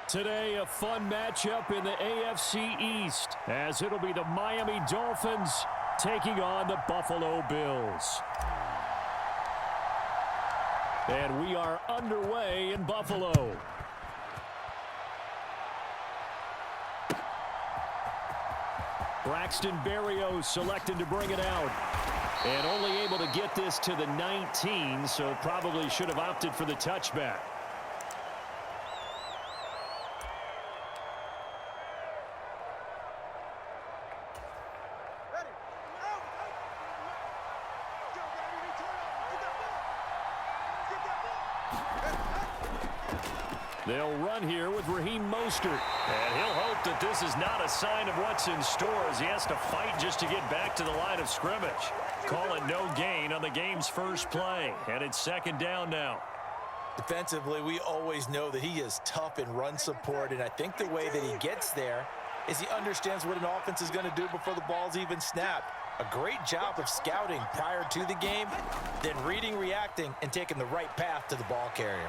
Today, a fun matchup in the AFC East, as it'll be the Miami Dolphins taking on the Buffalo Bills. And we are underway in Buffalo. Braxton Berrios selected to bring it out. And only able to get this to the 19, so probably should have opted for the touchback. They'll run here with Raheem Mostert. And he'll hope that this is not a sign of what's in store as he has to fight just to get back to the line of scrimmage. Call it no gain on the game's first play. And it's second down now. Defensively, we always know that he is tough in run support. And I think the way that he gets there is he understands what an offense is going to do before the ball's even snapped. A great job of scouting prior to the game, then reading, reacting, and taking the right path to the ball carrier.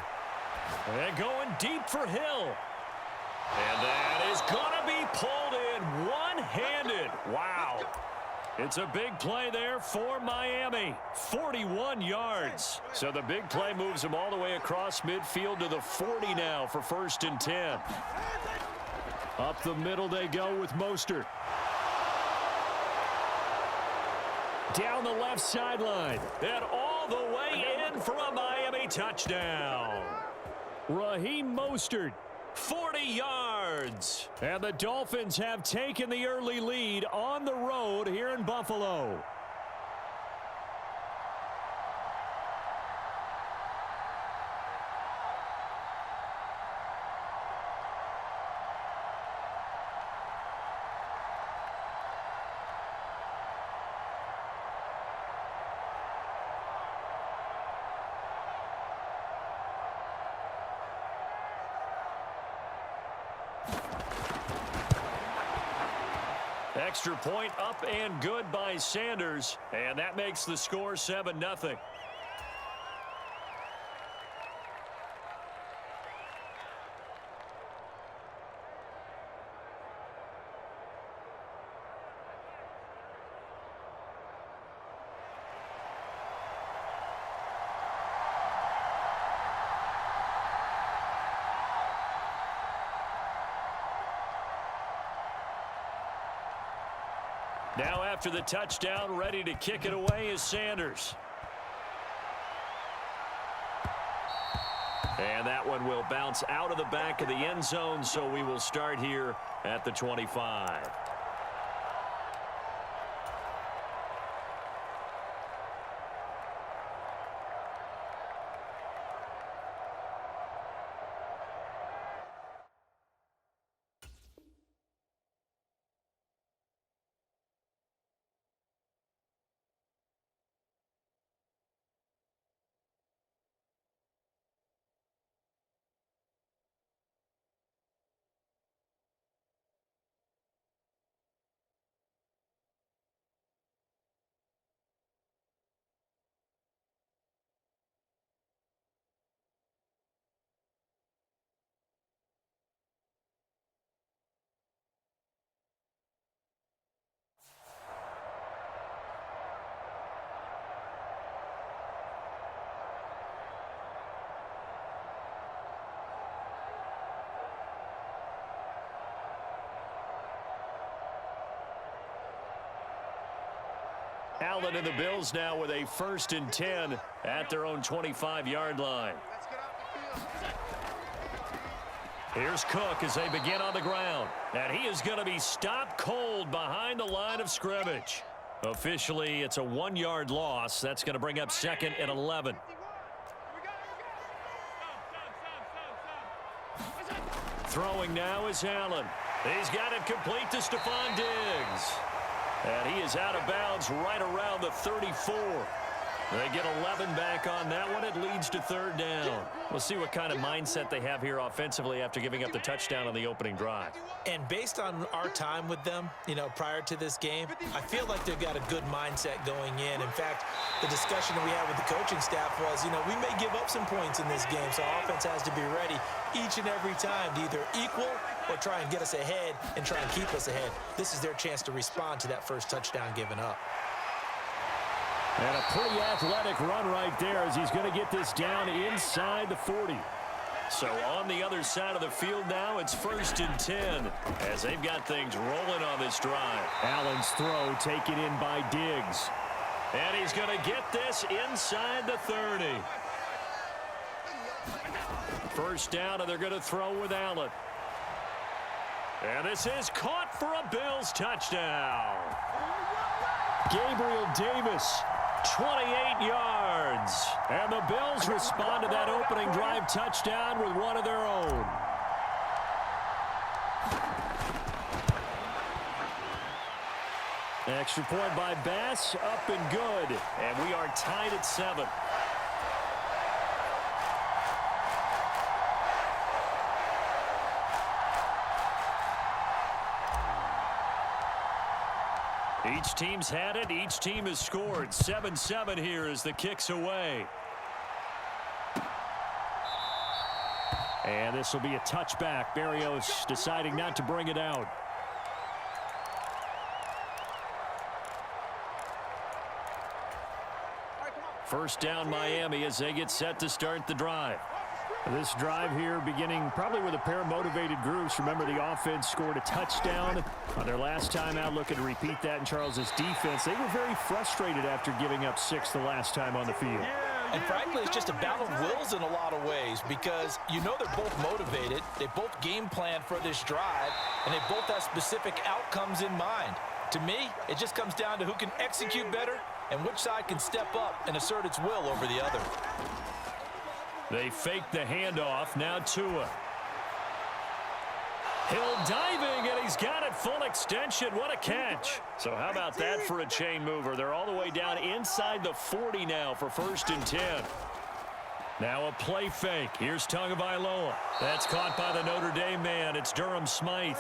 And going deep for Hill. And that is going to be pulled in one-handed. Wow. It's a big play there for Miami. 41 yards. So the big play moves them all the way across midfield to the 40 now for 1st and 10. Up the middle they go with Mostert. Down the left sideline. And all the way in for a Miami touchdown. Raheem Mostert, 40 yards. And the Dolphins have taken the early lead on the road here in Buffalo. Extra point up and good by Sanders, and that makes the score 7-0. Now after the touchdown, ready to kick it away is Sanders. And that one will bounce out of the back of the end zone, so we will start here at the 25. Allen and the Bills now with a 1st and 10 at their own 25-yard line. Here's Cook as they begin on the ground. And he is going to be stopped cold behind the line of scrimmage. Officially, it's a 1-yard loss. That's going to bring up 2nd and 11. Throwing now is Allen. He's got it complete to Stephon Diggs. And he is out of bounds right around the 34. They get 11 back on that one. It leads to third down. We'll see what kind of mindset they have here offensively after giving up the touchdown on the opening drive. And based on our time with them, prior to this game, I feel like they've got a good mindset going in. In fact, the discussion that we had with the coaching staff was, we may give up some points in this game, so offense has to be ready each and every time to either equal or try and get us ahead and try and keep us ahead. This is their chance to respond to that first touchdown given up. And a pretty athletic run right there as he's going to get this down inside the 40. So on the other side of the field now, it's 1st and 10 as they've got things rolling on this drive. Allen's throw taken in by Diggs. And he's going to get this inside the 30. First down, and they're going to throw with Allen. And this is caught for a Bills touchdown. Gabriel Davis, 28 yards. And the Bills respond to that opening drive touchdown with one of their own. Extra point by Bass, up and good. And we are tied at 7. Each team's had it. Each team has scored. 7-7 here as the kick's away. And this will be a touchback. Berrios deciding not to bring it out. First down Miami as they get set to start the drive. This drive here beginning probably with a pair of motivated groups. Remember, the offense scored a touchdown on their last time out. Looking to repeat that in Charles's defense. They were very frustrated after giving up 6 the last time on the field. And frankly, it's just a battle of wills in a lot of ways because they're both motivated. They both game plan for this drive, and they both have specific outcomes in mind. To me, it just comes down to who can execute better and which side can step up and assert its will over the other. They fake the handoff. Now Tua. Hill diving, and he's got it full extension. What a catch. So how about that for a chain mover? They're all the way down inside the 40 now for 1st and 10. Now a play fake. Here's Tagovailoa. That's caught by the Notre Dame man. It's Durham Smythe.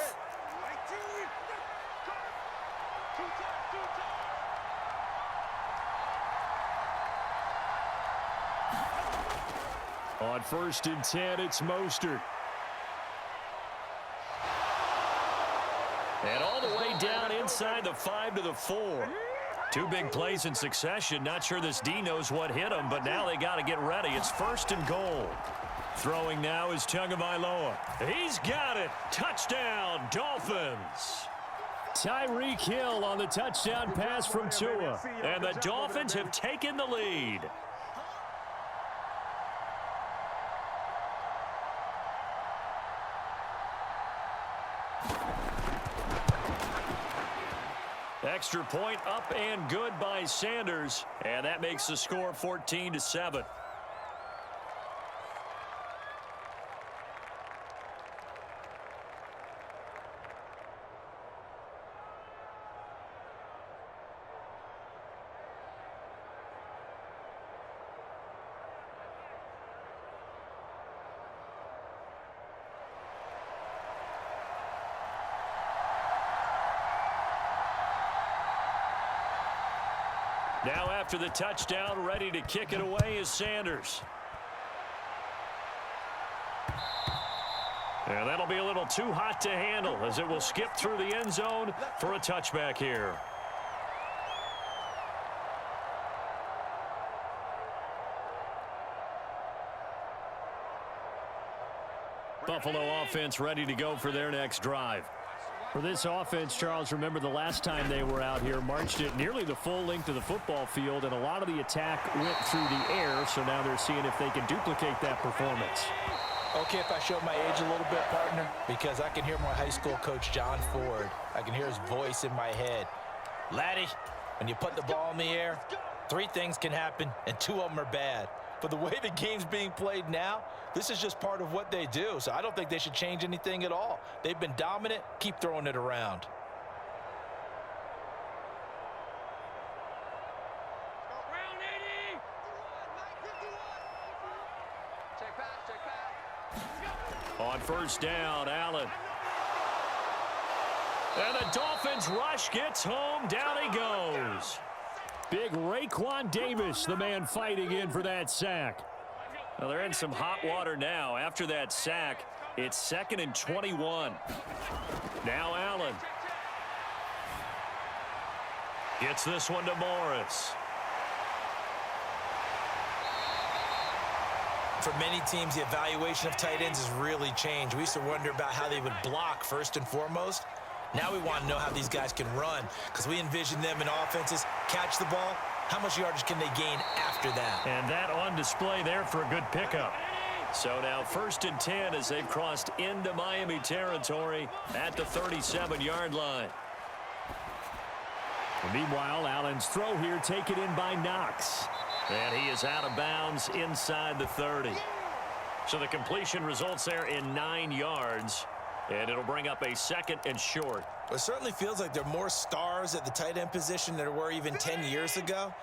On 1st and 10, it's Mostert. And all the way down inside the 5 to the 4. 2 big plays in succession. Not sure this D knows what hit him, but now they got to get ready. It's 1st and goal. Throwing now is Tagovailoa. He's got it. Touchdown, Dolphins. Tyreek Hill on the touchdown pass from Tua. And the Dolphins have taken the lead. Extra point up and good by Sanders. And that makes the score 14-7. Now after the touchdown, ready to kick it away is Sanders. And that'll be a little too hot to handle as it will skip through the end zone for a touchback here. Buffalo offense ready to go for their next drive. For this offense, Charles, remember the last time they were out here, marched it nearly the full length of the football field, and a lot of the attack went through the air, so now they're seeing if they can duplicate that performance. Okay, if I show my age a little bit, partner, because I can hear my high school coach, John Ford. I can hear his voice in my head. Laddie, when you put the ball in the air, 3 things can happen, and 2 of them are bad. But the way the game's being played now, this is just part of what they do. So I don't think they should change anything at all. They've been dominant. Keep throwing it around. On first down, Allen. And the Dolphins rush gets home. Down he goes. Big Raekwon Davis, the man fighting in for that sack. Well, they're in some hot water now. After that sack, it's 2nd and 21. Now Allen. Gets this one to Morris. For many teams, the evaluation of tight ends has really changed. We used to wonder about how they would block first and foremost. Now we want to know how these guys can run, because we envision them in offenses catch the ball. How much yardage can they gain after that? And that on display there for a good pickup. So now 1st and 10 as they've crossed into Miami territory at the 37-yard line. Meanwhile, Allen's throw here taken in by Knox. And he is out of bounds inside the 30. So the completion results there in 9 yards. And it'll bring up a 2nd and short. It certainly feels like there are more stars at the tight end position than there were even 10 years ago.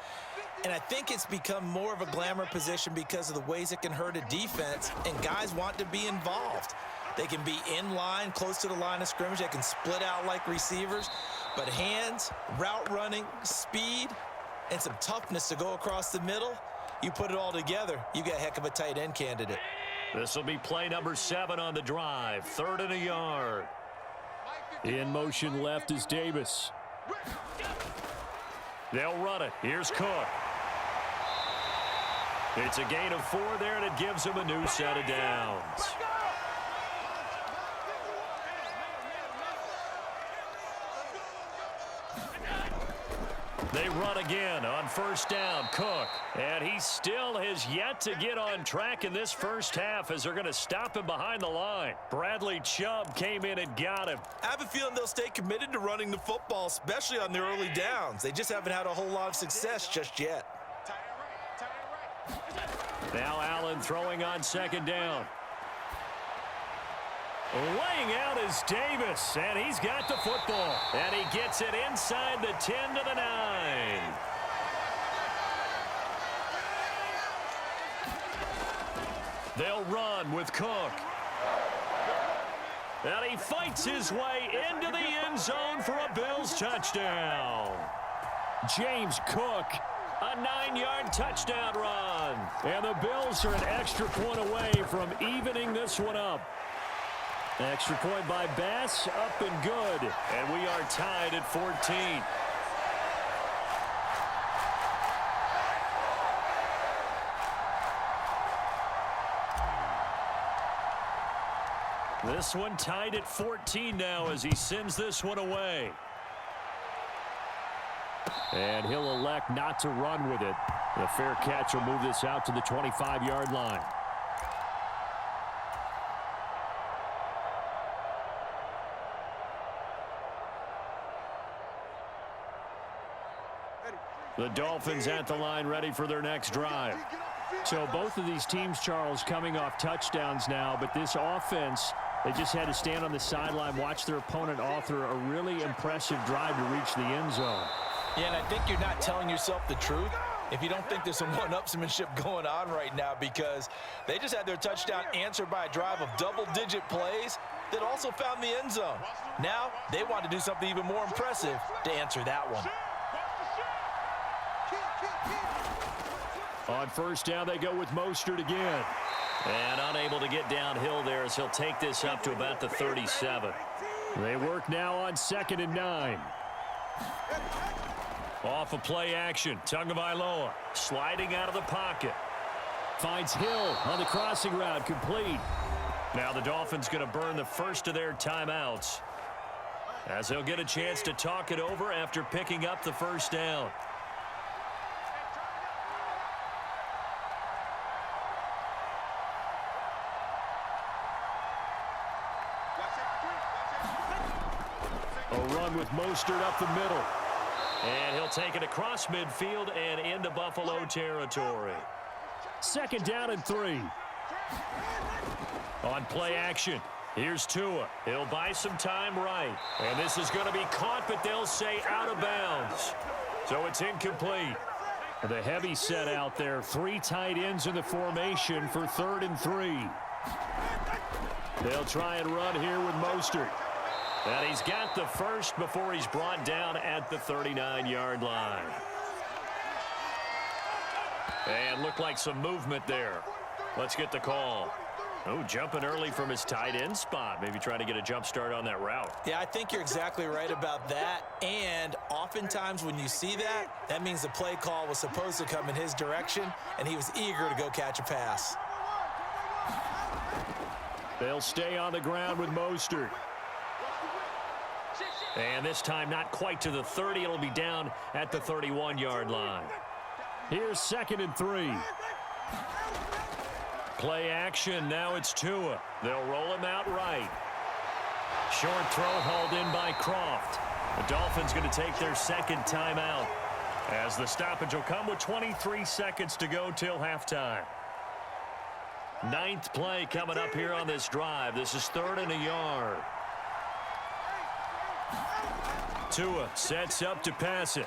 And I think it's become more of a glamour position because of the ways it can hurt a defense, and guys want to be involved. They can be in line, close to the line of scrimmage. They can split out like receivers. But hands, route running, speed, and some toughness to go across the middle, you put it all together, you got a heck of a tight end candidate. This will be play number 7 on the drive. 3rd and a yard. In motion left is Davis. They'll run it. Here's Cook. It's a gain of 4 there, and it gives them a new set of downs. They run again on first down. Cook. And he still has yet to get on track in this first half as they're going to stop him behind the line. Bradley Chubb came in and got him. I have a feeling they'll stay committed to running the football, especially on their early downs. They just haven't had a whole lot of success just yet. Now Allen throwing on 2nd down. Laying out is Davis, and he's got the football. And he gets it inside the 10 to the 9. They'll run with Cook. And he fights his way into the end zone for a Bills touchdown. James Cook, a 9-yard touchdown run. And the Bills are an extra point away from evening this one up. Extra point by Bass, up and good. And we are tied at 14. This one tied at 14 now as he sends this one away. And he'll elect not to run with it. The fair catch will move this out to the 25-yard line. The Dolphins at the line ready for their next drive. So both of these teams, Charles, coming off touchdowns now, but this offense, they just had to stand on the sideline, watch their opponent author a really impressive drive to reach the end zone. Yeah, and I think you're not telling yourself the truth if you don't think there's some one-upsmanship going on right now, because they just had their touchdown answered by a drive of double-digit plays that also found the end zone. Now they want to do something even more impressive to answer that one. On first down, they go with Mostert again. And unable to get downhill there as he'll take this up to about the 37. They work now on 2nd and 9. Off of play action, Tagovailoa sliding out of the pocket. Finds Hill on the crossing route, complete. Now the Dolphins going to burn the first of their timeouts as they'll get a chance to talk it over after picking up the first down. A run with Mostert up the middle. And he'll take it across midfield and into Buffalo territory. 2nd down and 3. On play action, here's Tua. He'll buy some time right. And this is going to be caught, but they'll say out of bounds. So it's incomplete. The heavy set out there. 3 tight ends in the formation for 3rd and 3. They'll try and run here with Mostert. And he's got the first before he's brought down at the 39-yard line. And looked like some movement there. Let's get the call. Oh, jumping early from his tight end spot. Maybe trying to get a jump start on that route. Yeah, I think you're exactly right about that. And oftentimes when you see that, that means the play call was supposed to come in his direction, and he was eager to go catch a pass. They'll stay on the ground with Mostert. And this time not quite to the 30. It'll be down at the 31-yard line. Here's 2nd and 3. Play action. Now it's Tua. They'll roll him out right. Short throw hauled in by Croft. The Dolphins going to take their second timeout as the stoppage will come with 23 seconds to go till halftime. 9th play coming up here on this drive. This is 3rd and a yard. Tua sets up to pass it.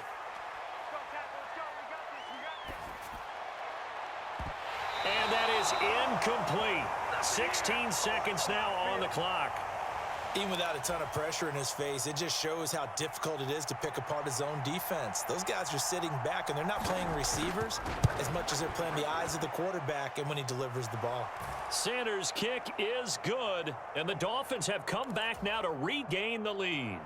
And that is incomplete. 16 seconds now on the clock. Even without a ton of pressure in his face, it just shows how difficult it is to pick apart his own defense. Those guys are sitting back, and they're not playing receivers as much as they're playing the eyes of the quarterback and when he delivers the ball. Sanders' kick is good, and the Dolphins have come back now to regain the lead.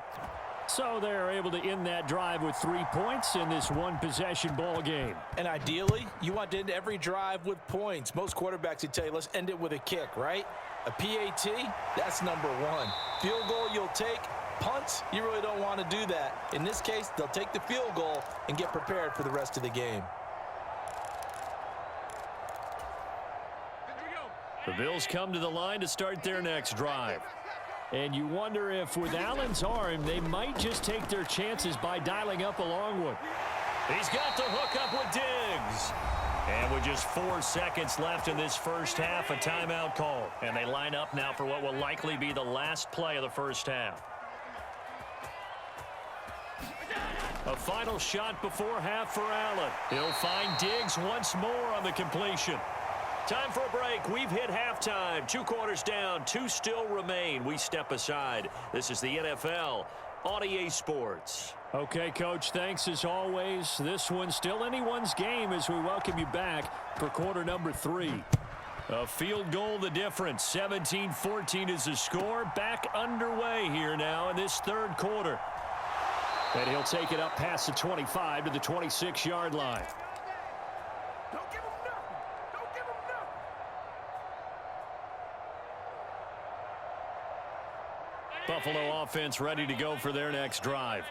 So they're able to end that drive with 3 points in this one-possession ball game. And ideally, you want to end every drive with points. Most quarterbacks would tell you, let's end it with a kick, right? A PAT, that's number 1. Field goal you'll take. Punts, you really don't want to do that. In this case, they'll take the field goal and get prepared for the rest of the game. The Bills come to the line to start their next drive. And you wonder if with Allen's arm, they might just take their chances by dialing up a long one. He's got the hook up with Diggs. And with just 4 seconds left in this first half, a timeout call. And they line up now for what will likely be the last play of the first half. A final shot before half for Allen. He'll find Diggs once more on the completion. Time for a break. We've hit halftime. 2 quarters down. 2 still remain. We step aside. This is the NFL on EA Sports. Okay, Coach, thanks as always. This one's still anyone's game as we welcome you back for quarter number 3. A field goal the difference. 17-14 is the score. Back underway here now in this 3rd quarter. And he'll take it up past the 25 to the 26-yard line. Buffalo offense ready to go for their next drive.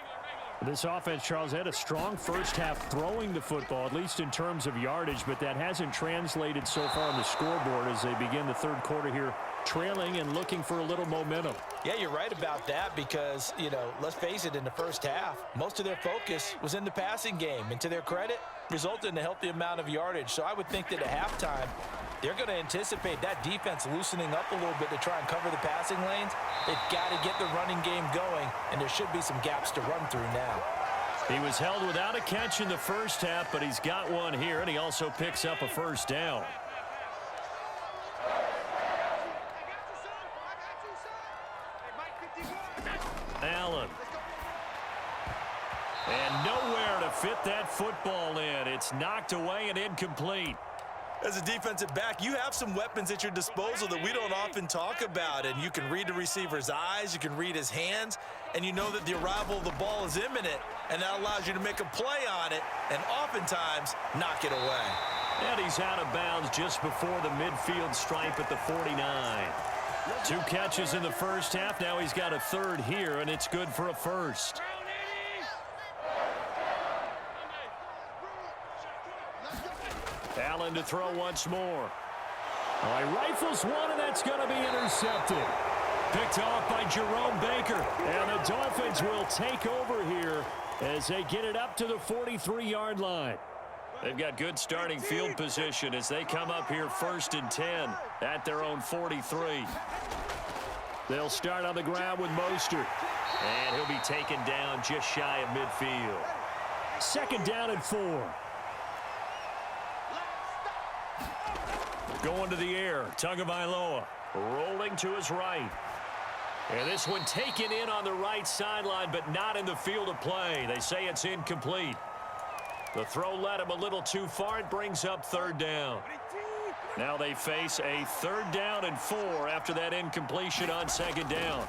This offense, Charles, had a strong first half throwing the football, at least in terms of yardage, but that hasn't translated so far on the scoreboard as they begin the 3rd quarter here, trailing and looking for a little momentum. Yeah, you're right about that because, let's face it, in the first half, most of their focus was in the passing game. And to their credit, resulted in a healthy amount of yardage. So I would think that at halftime, they're going to anticipate that defense loosening up a little bit to try and cover the passing lanes. They've got to get the running game going, and there should be some gaps to run through now. He was held without a catch in the first half, but he's got one here, and he also picks up a first down. Allen. And nowhere to fit that football in. It's knocked away and incomplete. As a defensive back, you have some weapons at your disposal that we don't often talk about, and you can read the receiver's eyes, you can read his hands, and you know that the arrival of the ball is imminent, and that allows you to make a play on it and oftentimes knock it away. And he's out of bounds just before the midfield stripe at the 49. 2 catches in the first half. Now he's got a 3rd here, and it's good for a first. Allen to throw once more. All right, rifles one, and that's going to be intercepted. Picked off by Jerome Baker. And the Dolphins will take over here as they get it up to the 43-yard line. They've got good starting field position as they come up here 1st and 10 at their own 43. They'll start on the ground with Mostert. And he'll be taken down just shy of midfield. 2nd down and 4. Going to the air, Tagovailoa. Rolling to his right. And this one taken in on the right sideline, but not in the field of play. They say it's incomplete. The throw led him a little too far. It brings up third down. Now they face a 3rd down and 4 after that incompletion on 2nd down.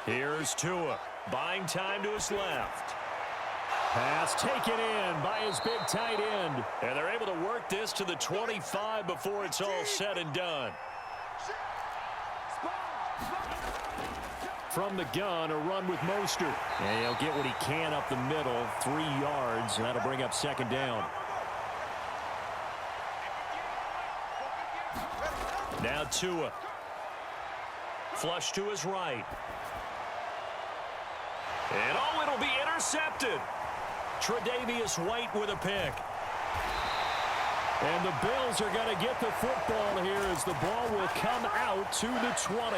Here's Tua, buying time to his left. Pass taken in by his big tight end. And they're able to work this to the 25 before it's all said and done. From the gun, a run with Mostert. And he'll get what he can up the middle, 3 yards, and that'll bring up 2nd down. Now Tua. Flush to his right. And oh, it'll be intercepted. Tre'Davious White with a pick. And the Bills are going to get the football here as the ball will come out to the 20.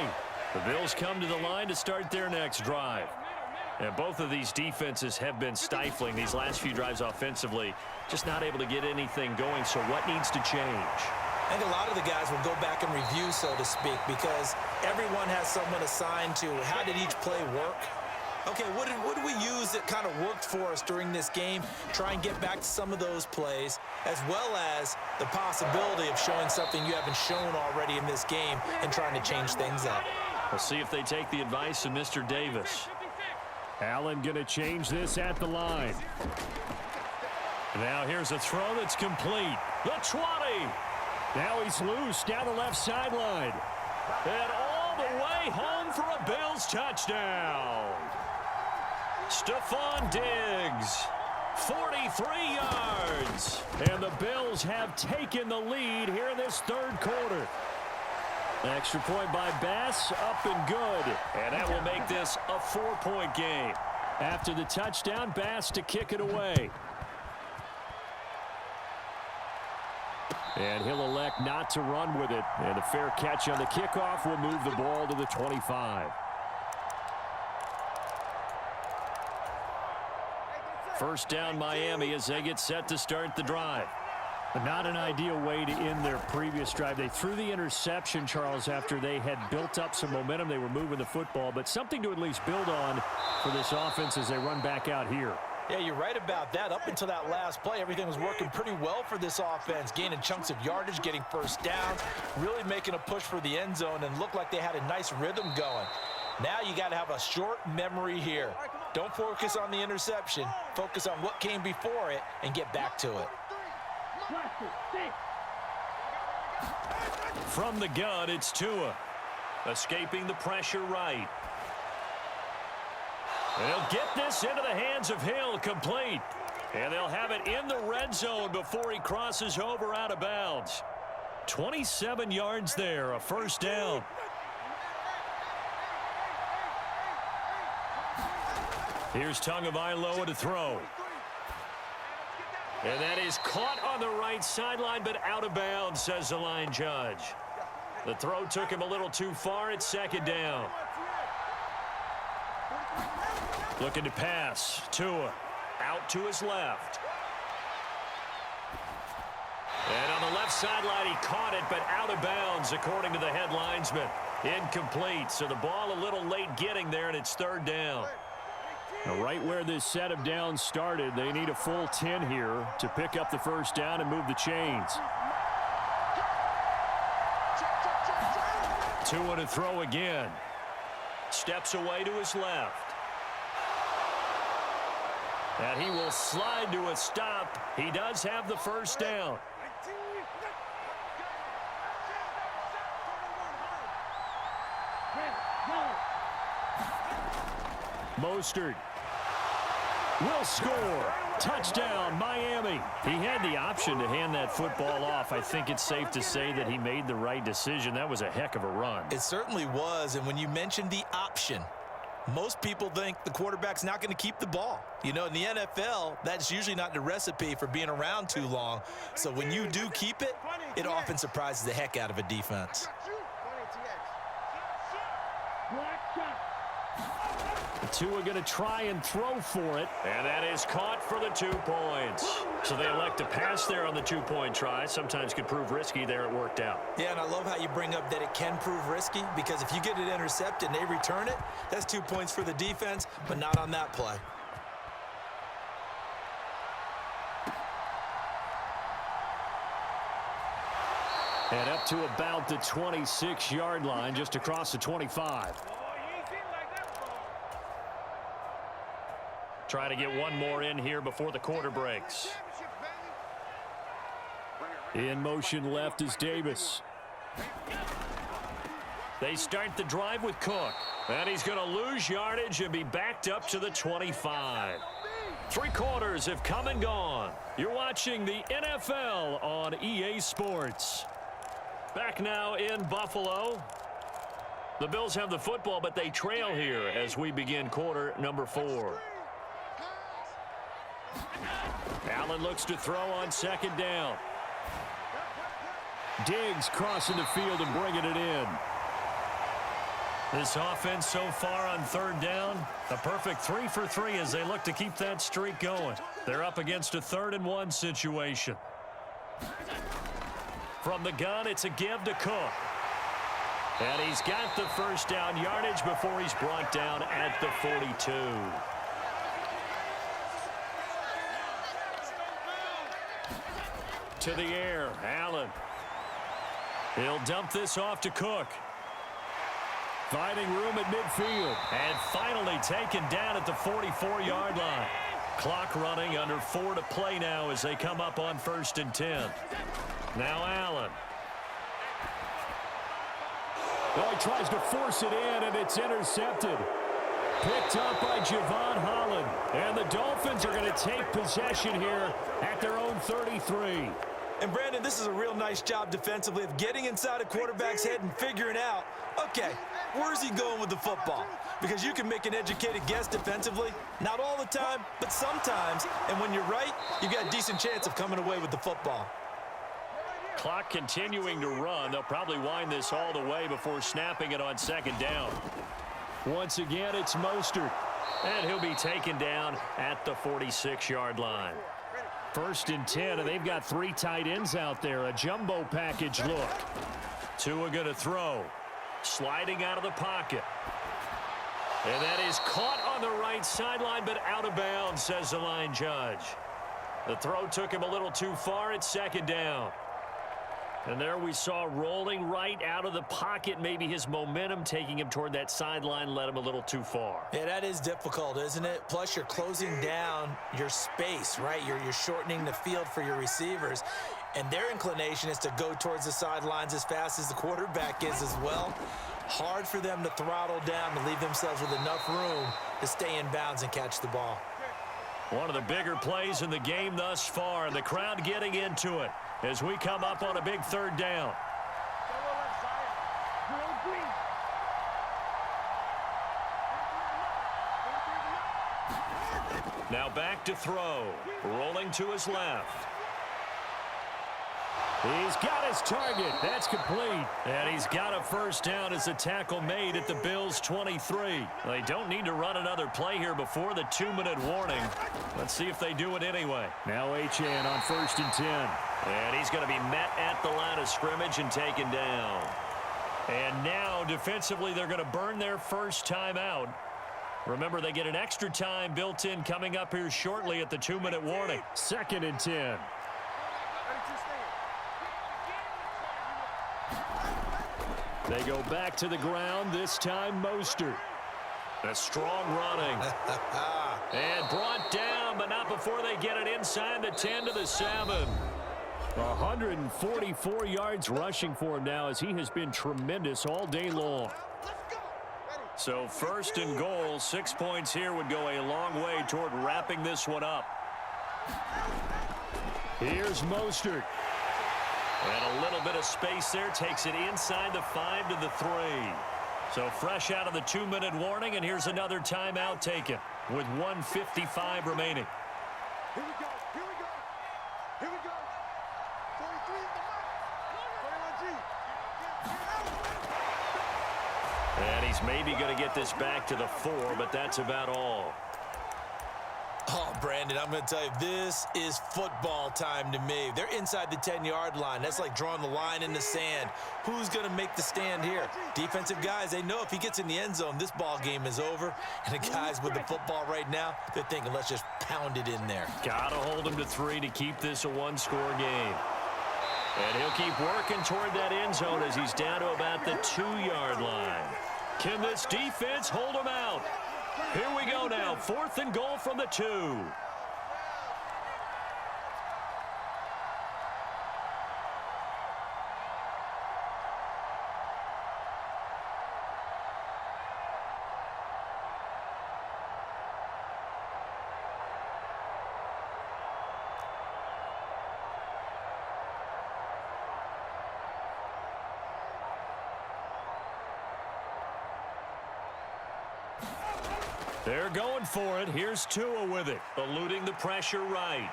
The Bills come to the line to start their next drive. And both of these defenses have been stifling these last few drives offensively. Just not able to get anything going, so what needs to change? I think a lot of the guys will go back and review, so to speak, because everyone has someone assigned to how did each play work. Okay, what did we use that kind of worked for us during this game? Try and get back to some of those plays, as well as the possibility of showing something you haven't shown already in this game and trying to change things up. We'll see if they take the advice of Mr. Davis. Allen going to change this at the line. Now here's a throw that's complete. The 20. Now he's loose down the left sideline. And all the way home for a Bills touchdown. Stephon Diggs, 43 yards. And the Bills have taken the lead here in this 3rd quarter. Extra point by Bass, up and good. And that will make this a 4-point game. After the touchdown, Bass to kick it away. And he'll elect not to run with it. And a fair catch on the kickoff will move the ball to the 25. First down Miami as they get set to start the drive. Not an ideal way to end their previous drive. They threw the interception, Charles, after they had built up some momentum. They were moving the football, but something to at least build on for this offense as they run back out here. Yeah, you're right about that. Up until that last play, everything was working pretty well for this offense, gaining chunks of yardage, getting first downs, really making a push for the end zone, and looked like they had a nice rhythm going. Now you got to have a short memory here. Don't focus on the interception. Focus on what came before it and get back to it. From the gun, it's Tua. Escaping the pressure right. They'll get this into the hands of Hill, complete. And they'll have it in the red zone before he crosses over out of bounds. 27 yards there, a first down. Here's Tagovailoa to throw. And that is caught on the right sideline, but out of bounds, says the line judge. The throw took him a little too far. It's 2nd down. Looking to pass. Tua out to his left. And on the left sideline, he caught it, but out of bounds, according to the head linesman. Incomplete, so the ball a little late getting there, and it's 3rd down. Now, right where this set of downs started, they need a full 10 here to pick up the first down and move the chains. Tua to throw again. Steps away to his left. And he will slide to a stop. He does have the first down. Mostert will score. Touchdown, Miami. He had the option to hand that football off. I think it's safe to say that he made the right decision. That was a heck of a run. It certainly was, and when you mentioned the option, most people think the quarterback's not going to keep the ball. You know, in the NFL, that's usually not the recipe for being around too long. So when you do keep it, it often surprises the heck out of a defense. The two are going to try and throw for it. And that is caught for the 2 points. So they elect to pass there on the 2-point try. Sometimes could prove risky there. It worked out. Yeah, and I love how you bring up that it can prove risky, because if you get it intercepted and they return it, that's 2 points for the defense, but not on that play. And up to about the 26-yard line, just across the 25. Try to get one more in here before the quarter breaks. In motion left is Davis. They start the drive with Cook. And he's going to lose yardage and be backed up to the 25. 3 quarters have come and gone. You're watching the NFL on EA Sports. Back now in Buffalo. The Bills have the football, but they trail here as we begin quarter number 4. Allen looks to throw on 2nd down. Diggs crossing the field and bringing it in. This offense so far on 3rd down, a perfect 3 for 3 as they look to keep that streak going. They're up against a 3rd and 1 situation. From the gun, it's a give to Cook. And he's got the 1st down yardage before he's brought down at the 42. To the air, Allen. He'll dump this off to Cook. Finding room at midfield. And finally taken down at the 44-yard line. Clock running, under 4 to play now as they come up on 1st and 10. Now Allen. Oh, he tries to force it in, and it's intercepted. Picked up by Javon Holland. And the Dolphins are going to take possession here at their own 33. And, Brandon, this is a real nice job defensively of getting inside a quarterback's head and figuring out, okay, where's he going with the football? Because you can make an educated guess defensively. Not all the time, but sometimes. And when you're right, you've got a decent chance of coming away with the football. Clock continuing to run. They'll probably wind this all the way before snapping it on 2nd down. Once again, it's Mostert. And he'll be taken down at the 46-yard line. 1st and 10, and they've got 3 tight ends out there. A jumbo package look. Tua going to throw. Sliding out of the pocket. And that is caught on the right sideline, but out of bounds, says the line judge. The throw took him a little too far at 2nd down. And there we saw rolling right out of the pocket. Maybe his momentum taking him toward that sideline led him a little too far. Yeah, that is difficult, isn't it? Plus, you're closing down your space, right? You're shortening the field for your receivers. And their inclination is to go towards the sidelines as fast as the quarterback is as well. Hard for them to throttle down and leave themselves with enough room to stay in bounds and catch the ball. One of the bigger plays in the game thus far, and the crowd getting into it as we come up on a big 3rd down. Now back to throw. Rolling to his left. He's got his target. That's complete. And he's got a 1st down as the tackle made at the Bills' 23. They don't need to run another play here before the 2-minute warning. Let's see if they do it anyway. Now Achane on 1st and 10. And he's going to be met at the line of scrimmage and taken down. And now defensively they're going to burn their 1st time out. Remember, they get an extra time built in coming up here shortly at the 2-minute warning. 2nd and 10. They go back to the ground, this time Mostert. A strong running. And brought down, but not before they get it inside the 10 to the 7. 144 yards rushing for him now as he has been tremendous all day long. So 1st and goal, 6 points here would go a long way toward wrapping this one up. Here's Mostert. And a little bit of space there takes it inside the 5 to the 3. So fresh out of the 2-minute warning, and here's another timeout taken with 1:55 remaining. Here we go. Here we go. Here we go. 43 is the mark. 21G. And he's maybe going to get this back to the 4, but that's about all. Oh, Brandon, I'm going to tell you, this is football time to me. They're inside the 10-yard line. That's like drawing the line in the sand. Who's going to make the stand here? Defensive guys, they know if he gets in the end zone, this ball game is over. And the guys with the football right now, they're thinking, let's just pound it in there. Got to hold him to 3 to keep this a one-score game. And he'll keep working toward that end zone as he's down to about the 2-yard line. Can this defense hold him out? Here we go now, 4th and goal from the 2. They're going for it. Here's Tua with it, eluding the pressure right.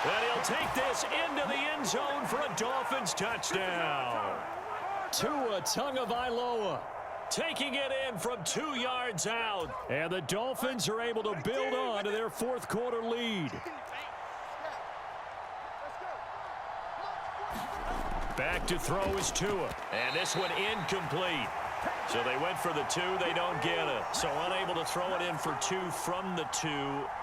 And he'll take this into the end zone for a Dolphins touchdown. Tua Tagovailoa taking it in from 2 yards out. And the Dolphins are able to build on to their 4th quarter lead. Back to throw is Tua. And this one incomplete. So they went for the 2, they don't get it. So unable to throw it in for 2 from the 2.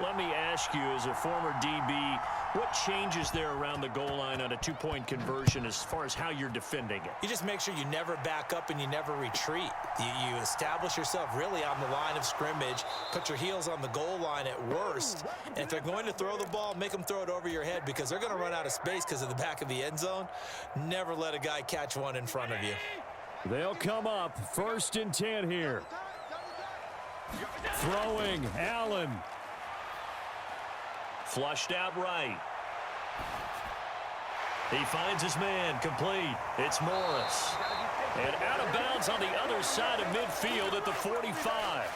Let me ask you, as a former DB, what changes there around the goal line on a 2-point conversion as far as how you're defending it? You just make sure you never back up and you never retreat. You establish yourself really on the line of scrimmage, put your heels on the goal line at worst, and if they're going to throw the ball, make them throw it over your head because they're going to run out of space because of the back of the end zone. Never let a guy catch one in front of you. They'll come up 1st and 10 here. Throwing, Allen. Flushed out right. He finds his man, complete. It's Morris. And out of bounds on the other side of midfield at the 45.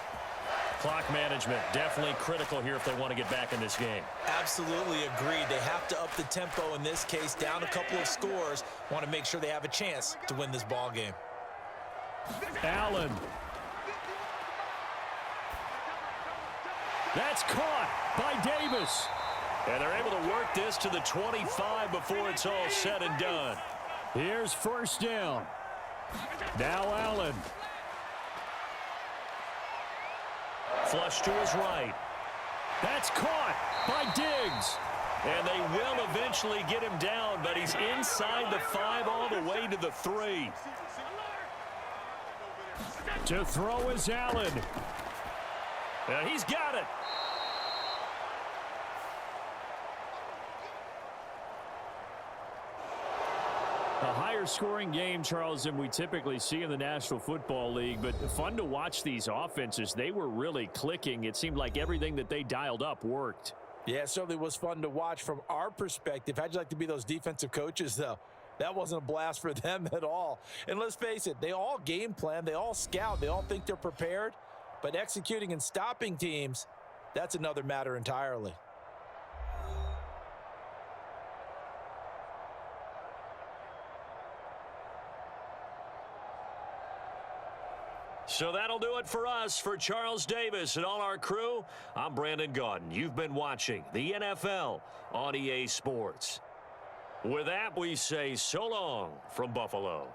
Clock management definitely critical here if they want to get back in this game. Absolutely agreed. They have to up the tempo in this case, down a couple of scores. Want to make sure they have a chance to win this ball game. Allen. That's caught by Davis. And they're able to work this to the 25 before it's all said and done. Here's 1st down. Now Allen. Flush to his right. That's caught by Diggs. And they will eventually get him down, but he's inside the 5 all the way to the 3. To throw is Allen. And he's got it. A higher scoring game, Charles, than we typically see in the National Football League, but fun to watch these offenses. They were really clicking. It seemed like everything that they dialed up worked. Yeah, it certainly was fun to watch from our perspective. How'd you like to be those defensive coaches, though? That wasn't a blast for them at all. And let's face it, they all game plan, they all scout, they all think they're prepared. But executing and stopping teams, that's another matter entirely. So that'll do it for us. For Charles Davis and all our crew, I'm Brandon Gaudin. You've been watching the NFL on EA Sports. With that, we say so long from Buffalo.